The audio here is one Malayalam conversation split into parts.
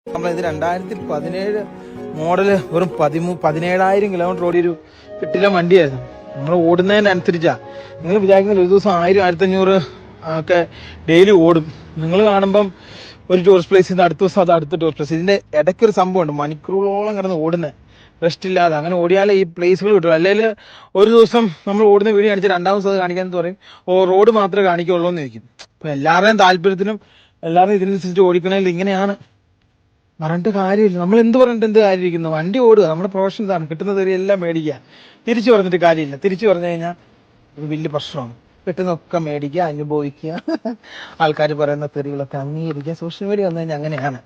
നമ്മളിത് 2017 മോഡല് വെറും 17,000 കിലോമീറ്റർ ഓടിയൊരു കിട്ടില്ല വണ്ടിയായിരുന്നു. നമ്മൾ ഓടുന്നതിനനുസരിച്ചാ. നിങ്ങൾ വിചാരിക്കുന്നത് ഒരു ദിവസം 1000, 1500 ഒക്കെ ഡെയിലി ഓടും. നിങ്ങൾ കാണുമ്പം ഒരു ടൂറിസ്റ്റ് പ്ലേസിൽ നിന്ന് അടുത്ത ദിവസം അത് അടുത്ത ടൂറിസ്റ്റ് പ്ലേസ്. ഇതിന്റെ ഇടയ്ക്കൊരു സംഭവമുണ്ട്, മണിക്കൂറുകളോളം കിടന്ന് ഓടുന്നത് റെസ്റ്റ് ഇല്ലാതെ. അങ്ങനെ ഓടിയാലേ ഈ പ്ലേസുകൾ കിട്ടും. അല്ലെങ്കിൽ ഒരു ദിവസം നമ്മൾ ഓടുന്ന വീഡിയോ കാണിച്ച് രണ്ടാമത് അത് കാണിക്കാന്ന് പറയും, റോഡ് മാത്രമേ കാണിക്കുള്ളൂ എന്ന് ചോദിക്കും. അപ്പൊ എല്ലാവരുടെയും താല്പര്യത്തിനും എല്ലാവരും ഇതിനനുസരിച്ച് ഓടിക്കണമെങ്കിൽ ഇങ്ങനെയാണ്. പറഞ്ഞിട്ട് കാര്യമില്ല. നമ്മൾ എന്ത് പറഞ്ഞിട്ട് എന്ത് കാര്യം ഇരിക്കുന്നു? വണ്ടി ഓടുക, നമ്മുടെ പ്രൊഫഷൻ ഇതാണ്. കിട്ടുന്ന എല്ലാം മേടിക്കുക. തിരിച്ചു പറഞ്ഞിട്ട് കാര്യമില്ല. തിരിച്ചു പറഞ്ഞു കഴിഞ്ഞാൽ ഒരു വലിയ പ്രശ്നമാണ്. കിട്ടുന്നൊക്കെ മേടിക്കുക, അനുഭവിക്കുക, ആൾക്കാർ പറയുന്ന തെറികളൊക്കെ അംഗീകരിക്കുക. സോഷ്യൽ മീഡിയ വന്നു കഴിഞ്ഞാൽ അങ്ങനെയാണ്.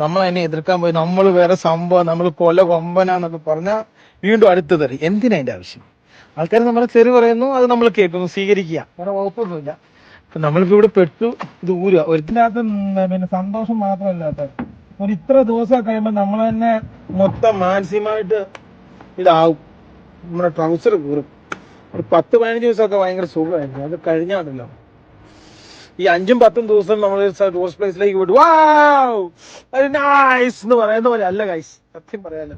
നമ്മൾ അതിനെ എതിർക്കാൻ പോയി നമ്മൾ വേറെ സംഭവം, നമ്മൾ കൊല കൊമ്പനാന്നൊക്കെ പറഞ്ഞാൽ വീണ്ടും അടുത്ത തെറി. എന്തിനാ അതിന്റെ ആവശ്യം? ആൾക്കാർ നമ്മളെ തെറി പറയുന്നു, അത് നമ്മൾ കേൾക്കുന്നു, സ്വീകരിക്കുക, വേറെ കുഴപ്പമൊന്നുമില്ല. അപ്പൊ നമ്മളിപ്പോ ഇവിടെ പെട്ടു, ഇത് ഊരുക. ഒരിക്കലകത്ത് പിന്നെ സന്തോഷം മാത്രമല്ലാത്ത ഒരു ഇത്ര ദിവസം കഴിയുമ്പോൾ നമ്മൾ തന്നെ മൊത്തം മാനസികമായിട്ട് ഇതാവും. നമ്മുടെ ട്രൗസർ കീറും. ഒരു 10-15 ദിവസമൊക്കെ ഭയങ്കര സുഖമായിരുന്നു. അത് കഴിഞ്ഞാണല്ലോ ഈ 5-10 ദിവസം നമ്മൾ ടൂറിസ്റ്റ് പ്ലേസിലേക്ക് പോയിട്ട് വാവ് നൈസ് എന്ന് പറയുന്ന പോലെ അല്ല ഗൈസ്. സത്യം പറയാലോ,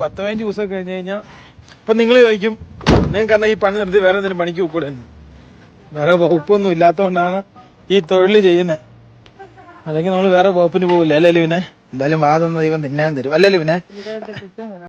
10-15 ദിവസം കഴിഞ്ഞ് കഴിഞ്ഞാൽ ഇപ്പൊ നിങ്ങൾ ചോദിക്കും, നിങ്ങൾക്ക് എന്നാൽ ഈ പണി നിർത്തി വേറെ എന്തെങ്കിലും പണിക്ക് പോയിക്കൂടെ? വേറെ വകുപ്പൊന്നും ഇല്ലാത്തതുകൊണ്ടാണ് ഈ തൊഴിൽ ചെയ്യുന്നത്. അല്ലെങ്കിൽ നമ്മൾ വേറെ വകുപ്പിന് പോകില്ല. അല്ലേ ലിവിനെ? എന്തായാലും വാദം ദൈവം തിന്നാൻ തരും. അല്ലേ ലിവിനെ?